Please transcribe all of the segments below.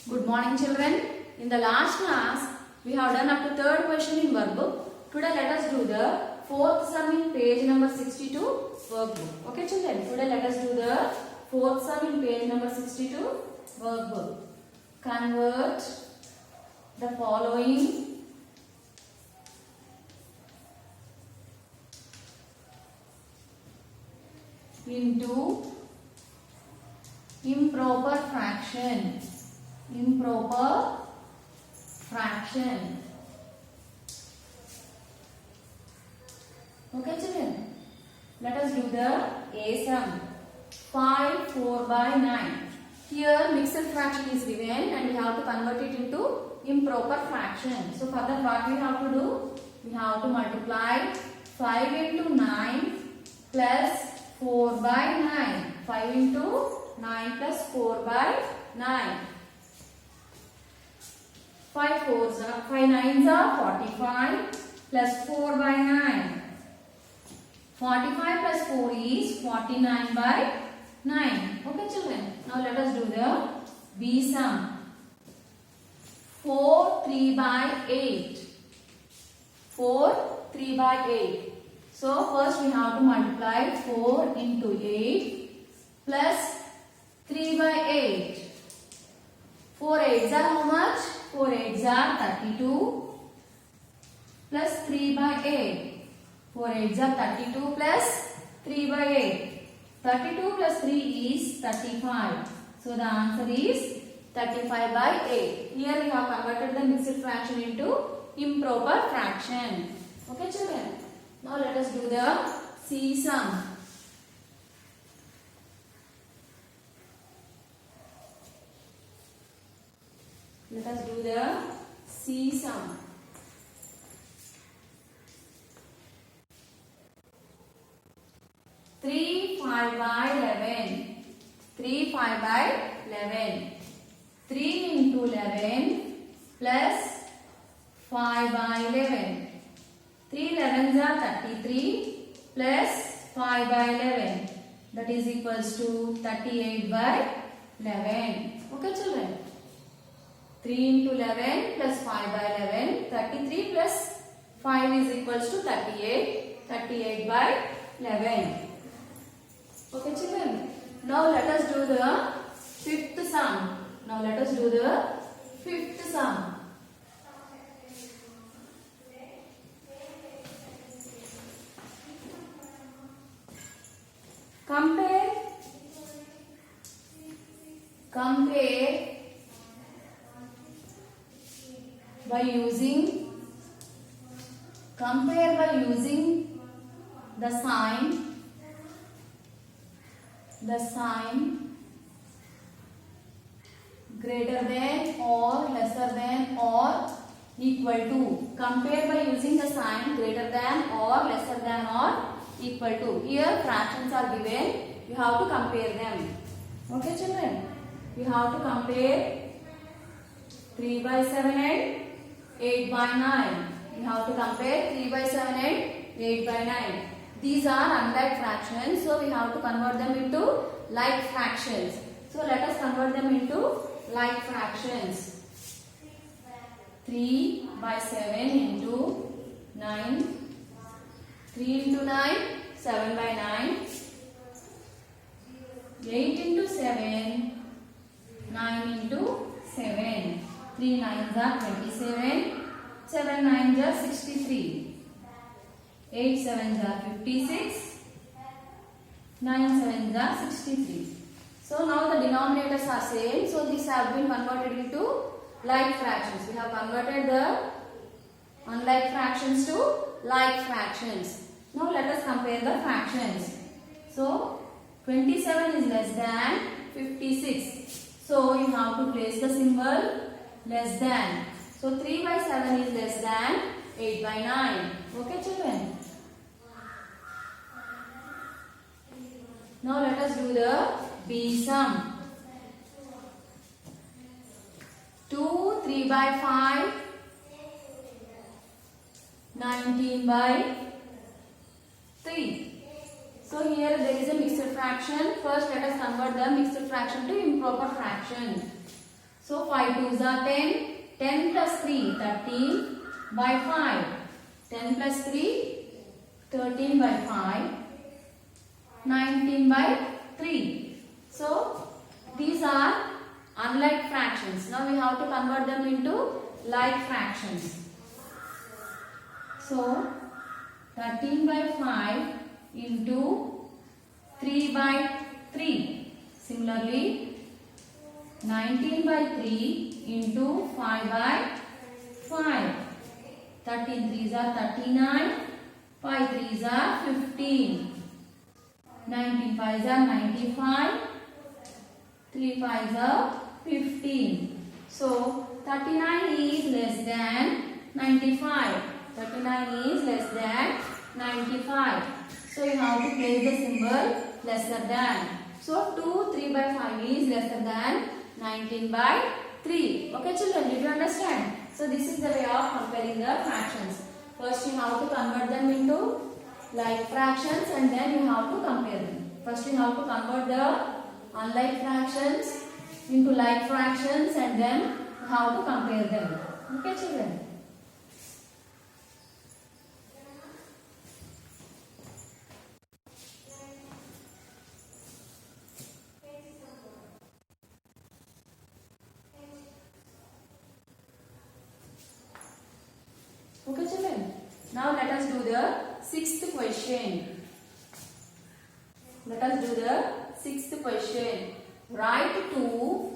Good morning children. In the last class, we have done up to third question in workbook. Today let us do the fourth sum in page number 62 workbook. Okay children, today let us do the fourth sum in page number 62 workbook. Convert the following into improper fraction. Improper fraction. Okay children, let us do the A sum. 5 4 by 9. Here mixed fraction is given and we have to convert it into improper fraction. So for that what we have to do? We have to multiply 5 into 9 plus 4 by 9. 5 into 9 plus 4 by 9. 5 nines are 45 plus 4 by 9. 45 plus 4 is 49 by 9. Okay children. Now let us do the B sum. 4 3 by 8. 4 3 by 8. So first we have to multiply 4 into 8 plus 3 by 8. 4 8s are how much? 4 8s are 32 plus 3 by 8. 4 8s are 32 plus 3 by 8. 32 plus 3 is 35. So the answer is 35 by 8. Here we have converted the mixed fraction into improper fraction. Okay children. Now let us do the C sum. Let us do the C sum. Three 5 by 11. 3 5 by 11. 3 into 11 plus 5 by 11. 3 11s are 33 plus 5 by 11. That is equals to 38 by 11. Okay children. 3 into 11 plus 5 by 11. 33 plus 5 is equals to 38. 38 by 11. Okay children. Now let us do the fifth sum. Now let us do the fifth sum. Compare by using the sign greater than or lesser than or equal to. Compare by using the sign greater than or lesser than or equal to. Here fractions are given. You have to compare them. Okay children. You have to compare 3 by 7 and 8 by 9. You have to compare 3 by 7 and 8 by 9. These are unlike fractions. So we have to convert them into like fractions. So let us convert them into like fractions. 3 by 7 into 9. 3 into 9, 7 by 9. 8 into 7, 9 into 7. 3 9s are 27. 7 9s are 63. 8 7s are 56. 9 7s are 63. So now the denominators are same. So these have been converted into like fractions. We have converted the unlike fractions to like fractions. Now let us compare the fractions. So 27 is less than 56. So you have to place the symbol less than. So 3 by 7 is less than 8 by 9. Okay children. Now let us do the B sum. 2 3 by 5. 19 by 3. So here there is a mixed fraction. First let us convert the mixed fraction to improper fraction. So 5 2s are 10. 10 plus 3, 13 by 5. 10 plus 3, 13 by 5. 19 by 3. So these are unlike fractions. Now we have to convert them into like fractions. So 13 by 5 into 3 by 3. Similarly, 19 by 3 into 5 by 5. 13 3s are 39. 5 3s are 15. 19 5s are 95. 3 5s are 15. So 39 is less than 95. 39 is less than 95. So you have to place the symbol lesser than. So 2 3 by 5 is lesser than 19 by 3. Okay children, did you understand? So this is the way of comparing the fractions. First you have to convert them into like fractions and then you have to compare them. First you have to convert the unlike fractions into like fractions and then you have to compare them. Okay children. Okay children. Now let us do the sixth question. Let us do the sixth question. Write two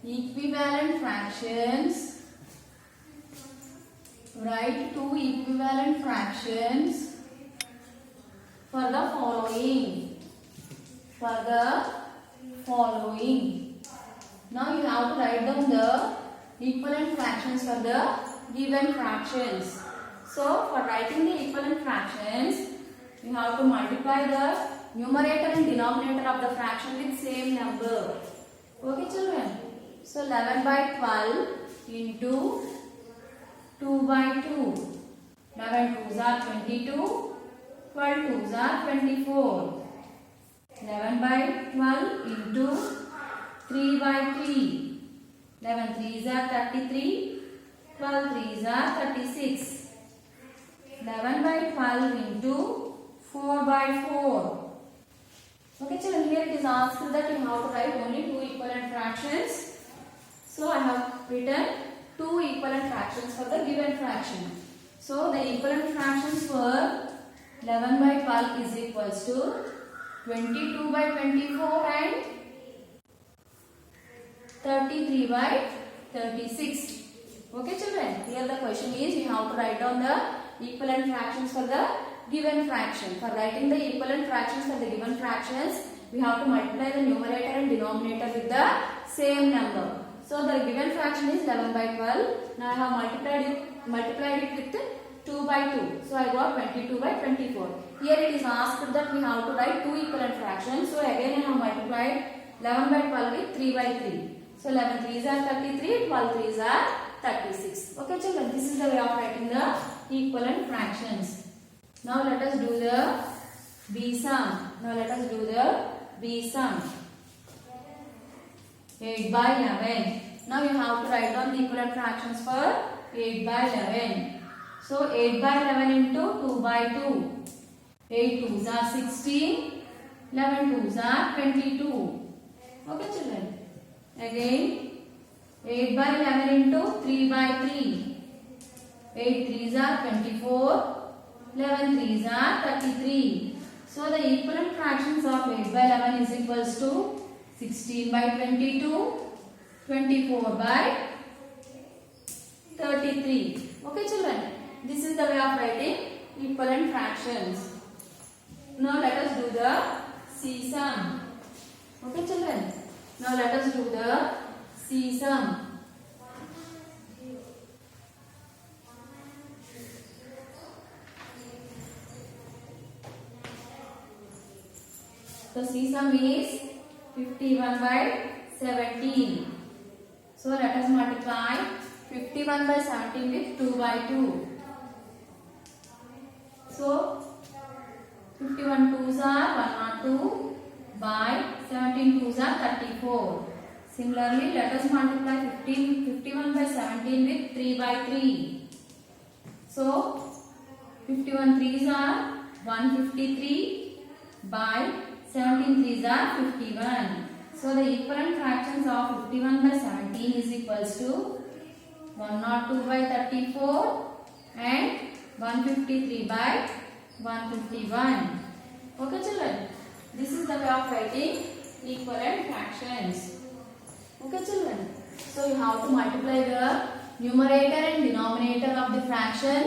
equivalent fractions. Write two equivalent fractions for the following. Now you have to write down the equivalent fractions for the given fractions. So for writing the equivalent fractions, you have to multiply the numerator and denominator of the fraction with same number. Okay children. So 11 by 12 into 2 by 2. 11 2s are 22. 12 2s are 24. 11 by 12 into 3 by 3. 11 3s are 33. 12 3s are 36. 11 by 12 into 4 by 4. Okay children, here it is asked that you have to write only two equivalent fractions. So I have written two equivalent fractions for the given fraction. So the equivalent fractions for 11 by 12 is equals to 22 by 24 and 33 by 36. Okay children, here the question is you have to write down the equivalent fractions for the given fraction. For writing the equivalent fractions for the given fractions, we have to multiply the numerator and denominator with the same number. So the given fraction is 11 by 12. Now I have multiplied it with 2 by 2. So I got 22 by 24. Here it is asked that we have to write two equivalent fractions. So again I have multiplied 11 by 12 with 3 by 3. So 11 3s are 33, 12 3s are 36. Okay children, this is the way of writing the equivalent fractions. Now let us do the B sum. 8 by 11. Now you have to write down the equivalent fractions for 8 by 11. So 8 by 11 into 2 by 2. 8 2s are 16. 11 2s are 22. Okay children. Again 8 by 11 into 3 by 3. 8 3s are 24. 11 3s are 33. So the equivalent fractions of 8 by 11 is equals to 16 by 22. 24 by 33. Okay children. This is the way of writing equivalent fractions. Now let us do the C sum. Okay children. Now let us do the C sum. The C sum is 51 by 17. So let us multiply 51 by 17 with 2 by 2. So 51 2s are 102 by 17 2s are 34. Similarly, let us multiply 51 by 17 with 3 by 3. So, 51 3s are 153 by 17 3s are 51. So, the equivalent fractions of 51 by 17 is equals to 102 by 34 and 153 by 151. Okay children, this is the way of writing equivalent fractions. Okay children, so you have to multiply the numerator and denominator of the fraction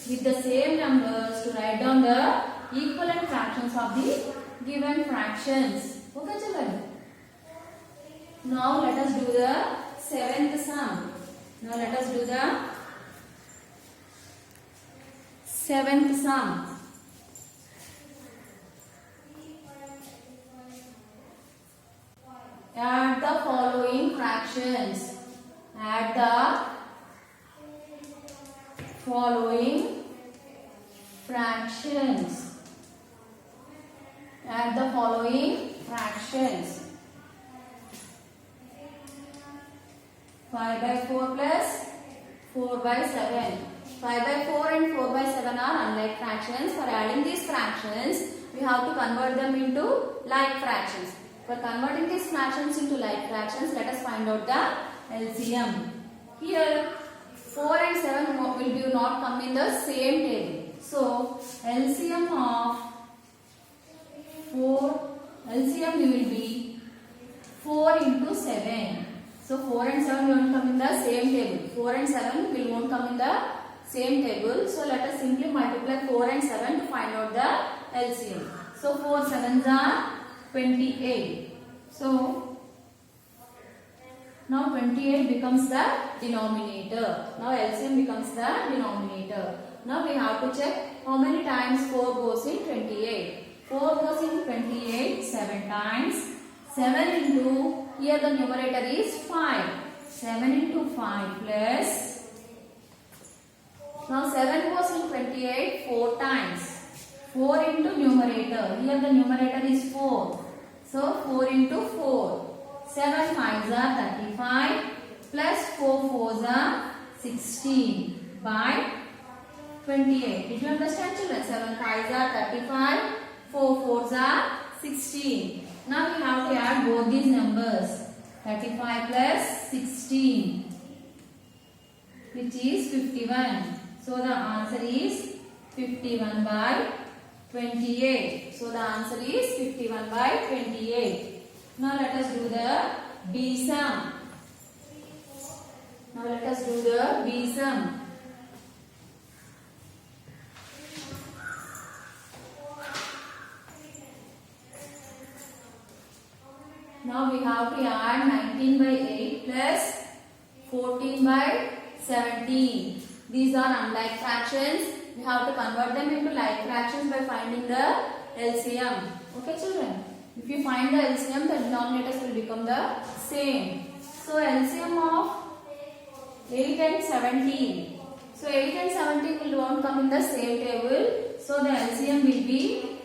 with the same numbers to write down the equivalent fractions of the given fractions. Okay children. Now let us do the seventh sum. Now let us do the seventh sum. Add the following fractions. Add the following fractions. Add the following fractions. 5 by 4 plus 4 by 7. 5 by 4 and 4 by 7 are unlike fractions. For adding these fractions, we have to convert them into like fractions. For converting these fractions into like fractions, let us find out the LCM. Here, 4 and 7 will not come in the same table. So, LCM of 4, LCM will be 4 into 7. So 4 and 7 won't come in the same table. 4 and 7 won't come in the same table. So let us simply multiply 4 and 7 to find out the LCM. So 4 7s are 28. So now 28 becomes the denominator. Now LCM becomes the denominator. Now we have to check how many times 4 goes in 28. 4 goes in 28 7 times. 7 into, here the numerator is 5. 7 into 5 plus, now 7 goes in 28 4 times. 4 into numerator, here the numerator is 4. So 4 into 4. 7 5s are 35 plus 4 4s are 16 by 28. Did you understand children? 7 5s are 35, 4 4s are 16. Now we have to add both these numbers. 35 plus 16, which is 51. So the answer is 51 by 28. So the answer is 51 by 28. Now let us do the B sum. Now let us do the B sum. Now we have to add 19 by 8 plus 14 by 17. These are unlike fractions. We have to convert them into like fractions by finding the LCM. Okay children? If you find the LCM, the denominators will become the same. So LCM of 8 and 17. So 8 and 17 won't come in the same table. So the LCM will be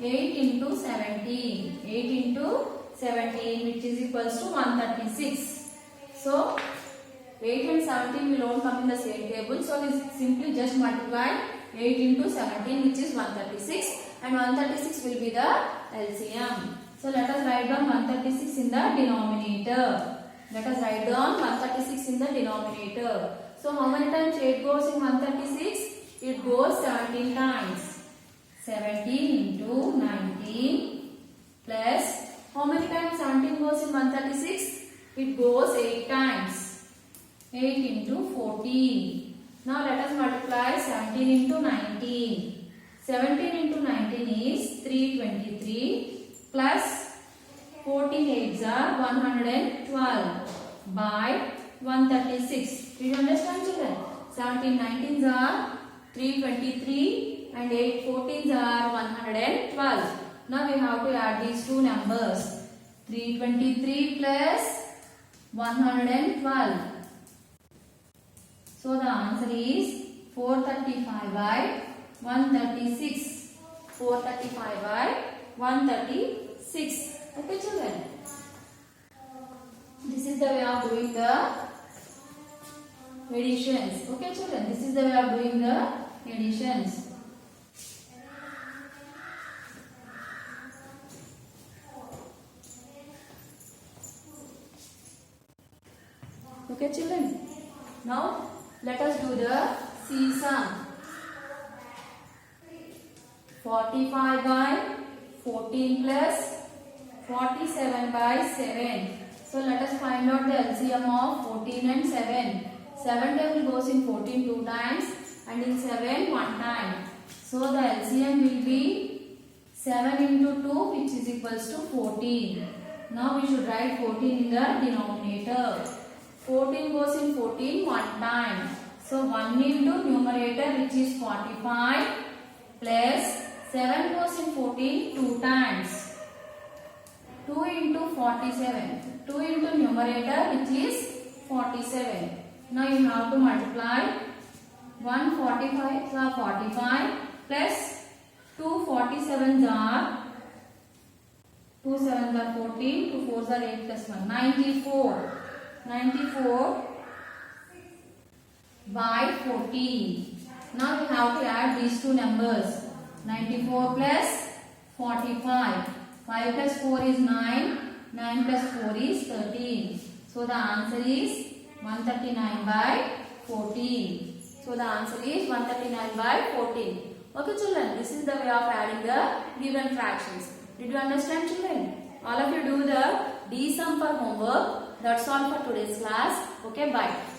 8 into 17. 8 into 17, which is equals to 136. So 8 and 17 will all come in the same table. So we simply just multiply 8 into 17, which is 136, and 136 will be the LCM. So let us write down 136 in the denominator. Let us write down 136 in the denominator. So how many times 8 goes in 136? It goes 17 times. 17 into 19 plus, how many times 17 goes in 136? It goes 8 times. 8 into 14. Now let us multiply 17 into 19. 17 into 19 is 323 plus 14 8s are 112 by 136. Do you understand children? 17 19s are 323 and 8 14s are 112. Now we have to add these two numbers. 323 plus 112. So the answer is 435 by 136. 435 136. Okay children. This is the way of doing the additions. Okay children, this is the way of doing the additions. Okay children, now let us do the C sum. 45 by 14 plus 47 by 7. So let us find out the LCM of 14 and 7. 7 table goes in 14 2 times and in 7 1 time. So the LCM will be 7 into 2, which is equals to 14. Now we should write 14 in the denominator. 14 goes in 14 1 time. So 1 into numerator, which is 45, plus 7 goes in 14 2 times. 2 into 47. 2 into numerator, which is 47. Now you have to multiply 145 45 plus 2 47s are 2 7s are 14, 2 4s are 8 plus 1. 94. 94 by 14. Now we have to add these two numbers. 94 plus 45. 5 plus 4 is 9. 9 plus 4 is 13. So the answer is 139 by 14. So the answer is 139 by 14. Okay children, this is the way of adding the given fractions. Did you understand children? All of you do the D sum for homework. That's all for today's class. Okay, bye.